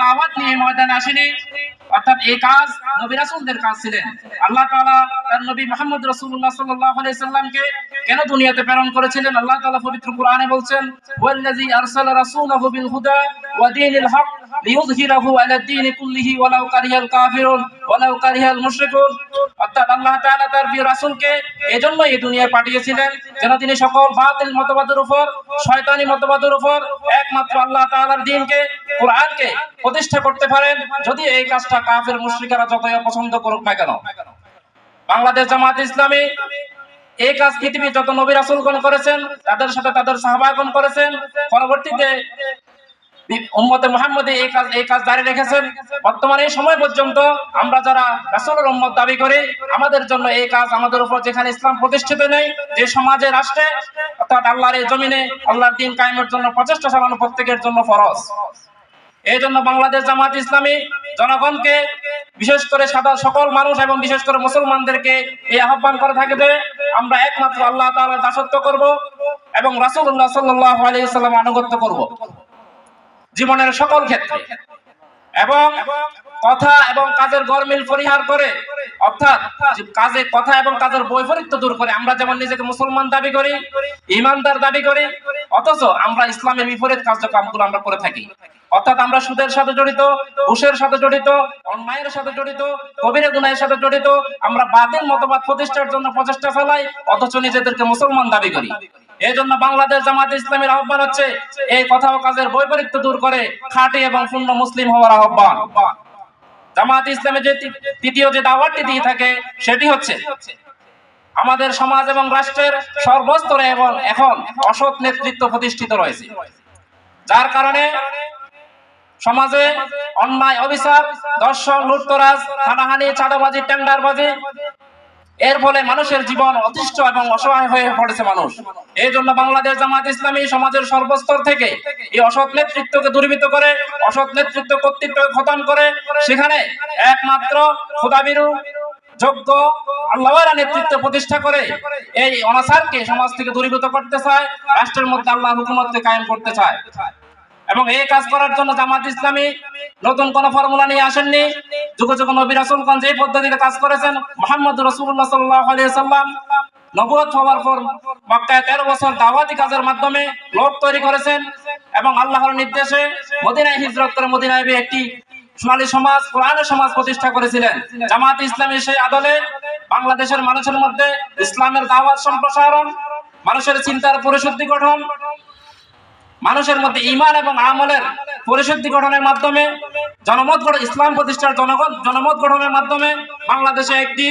দাওয়াত নিয়ে ময়দানে আসেনি, অর্থাৎ এই কাজ নবী রাসূলদের কাজ ছিলেন। আল্লাহ তাআলা তার নবী মুহাম্মদ রাসূলুল্লাহ সাল্লাল্লাহু আলাইহি সাল্লামকে কেন দুনিয়াতে প্রেরণ করেছিলেন? আল্লাহ তাআলা পবিত্র কোরআনে বলছেন, ওয়াল্লাযী আরসালা রাসূলাহু বিল হুদা ওয়া দীনিল হক লিইয়ুযহিরাহু আলাদ দীনি কুল্লিহি ওয়ালাউ কারিহাল কাফিরুন ওয়ালাউ কারিহাল মুশরিকুন। অর্থাৎ আল্লাহ তাআলা তার প্রিয় রাসূলকে এজন্য এই দুনিয়ায় পাঠিয়েছিলেন যেন তিনি সকল বাতিল মতবাদের উপর, শয়তানি মতবাদের উপর একমাত্র আল্লাহ তাআলার দ্বীনকে, কোরআনকে প্রতিষ্ঠা করতে পারেন, যদি এই কাজটা কাফের মুশরিকরা যতই অপছন্দ করুক না কেন। বাংলাদেশ জামাত ইসলামী এই কাজ পৃথিবীর যত নবী রাসূলগণ করেছেন, তাদের সাথে তাদের সাহাবাগণ করেছেন, পরবর্তীতে উম্মতে মুহাম্মদী এই কাজ জারি রেখেছেন। বর্তমানে এই সময় পর্যন্ত আমরা যারা রাসূলের উম্মত দাবি করি, আমাদের জন্য এই কাজ, আমাদের উপর যেখানে ইসলাম প্রতিষ্ঠিত নেই, যে সমাজে, রাষ্ট্রে, অর্থাৎ আল্লাহর এই জমিনে আল্লাহর দ্বীন কায়েমের জন্য প্রচেষ্টা চালানো প্রত্যেকের জন্য ফরজ। এই জন্য বাংলাদেশ জামাত ইসলামী জনগণকে, বিশেষ করে সাদা সকল মানুষ এবং বিশেষ করে মুসলমানদেরকে এই আহ্বান করে থাকে যে আমরা একমাত্র আল্লাহ তাআলার দাসত্ব করব এবং রাসূলুল্লাহ সাল্লাল্লাহু আলাইহি ওয়াসাল্লাম আনুগত্য করব জীবনের সকল ক্ষেত্রে, এবং কথা এবং কাজের গরমিল পরিহার করে, অর্থাৎ কাজে কথা এবং কাজের বৈপরীত্য দূর করে। আমরা যেমন নিজেকে মুসলমান দাবি করি, ঈমানদার দাবি করি, অথচ আমরা ইসলামের বিপরীত কার্যক্রমগুলো আমরা করে থাকি। অর্থাৎ আমরা সুদের সাথে জড়িত, ঘুষের সাথে জড়িত, অন্যায়ের সাথে জড়িত, কবিরা গুনাহের সাথে জড়িত, আমরা বাতিল মতবাদ প্রতিষ্ঠার জন্য প্রচেষ্টা চালাই, অথচ নিজেদেরকে মুসলমান দাবি করি। এই জন্য বাংলাদেশ জামাত ইসলামীর আহ্বান হচ্ছে এই কথা ও কাজের বৈপরীত্য দূর করে খাঁটি এবং পূর্ণ মুসলিম হওয়ার আহ্বান। জামাত ইসলামের যে তৃতীয় যে দাওয়াতটি দিয়ে থাকে সেটি হচ্ছে আমাদের সমাজ এবং রাষ্ট্রের সর্বস্তরে এবং এখন অসৎ নেতৃত্ব প্রতিষ্ঠিত রয়েছে, যার কারণে সমাজে অন্যায়, অবিচার, দর্শন, লুটতরাজ, হানাহানি, চাঁদাবাজি, টেন্ডারবাজি, এর ফলে মানুষের জীবন অতিষ্ঠ এবং অসহায় হয়ে পড়েছে মানুষ। এই জন্য বাংলাদেশ জামাত ইসলামী সমাজের সর্বস্তর থেকে এই অসৎ নেতৃত্বকে দূরীভূত করে, অসৎ নেতৃত্ব কর্তৃত্বকে খতম করে, সেখানে একমাত্র খোদাভীরু, যোগ্য, আল্লাহওয়ালা নেতৃত্ব প্রতিষ্ঠা করে এই অনাচারকে সমাজ থেকে দূরীভূত করতে চায়, রাষ্ট্রের মধ্যে আল্লাহর হুকুমতকে কায়েম করতে চায়। এবং এই কাজ করার জন্য জামাত ইসলামী নতুন কোন ফর্মুলা নিয়ে আসেননি। যুগে যুগে নবী রাসূলগণ যে পদ্ধতিতে কাজ করেছেন, মুহাম্মদ রাসূলুল্লাহ সাল্লাল্লাহু আলাইহি ওয়াসাল্লাম নবুয়ত হওয়ার পর মক্কায় 13 বছর দাওয়াতি কাজের মাধ্যমে লোক তৈরি করেছেন এবং আল্লাহর নির্দেশে মদিনায় হিজরত করে মদিনায় একটি সোনালী সমাজ, কোরআনের সমাজ প্রতিষ্ঠা করেছিলেন। জামাত ইসলামী সেই আদলে বাংলাদেশের মানুষের মধ্যে ইসলামের দাওয়াত সম্প্রসারণ, মানুষের চিন্তার পরিশুদ্ধি গঠন, মানুষের মধ্যে ঈমান এবং আমলের পরিশুদ্ধি গঠনের মাধ্যমে জনমত গঠন, ইসলাম প্রতিষ্ঠার জনমত গঠনের মাধ্যমে বাংলাদেশে একটি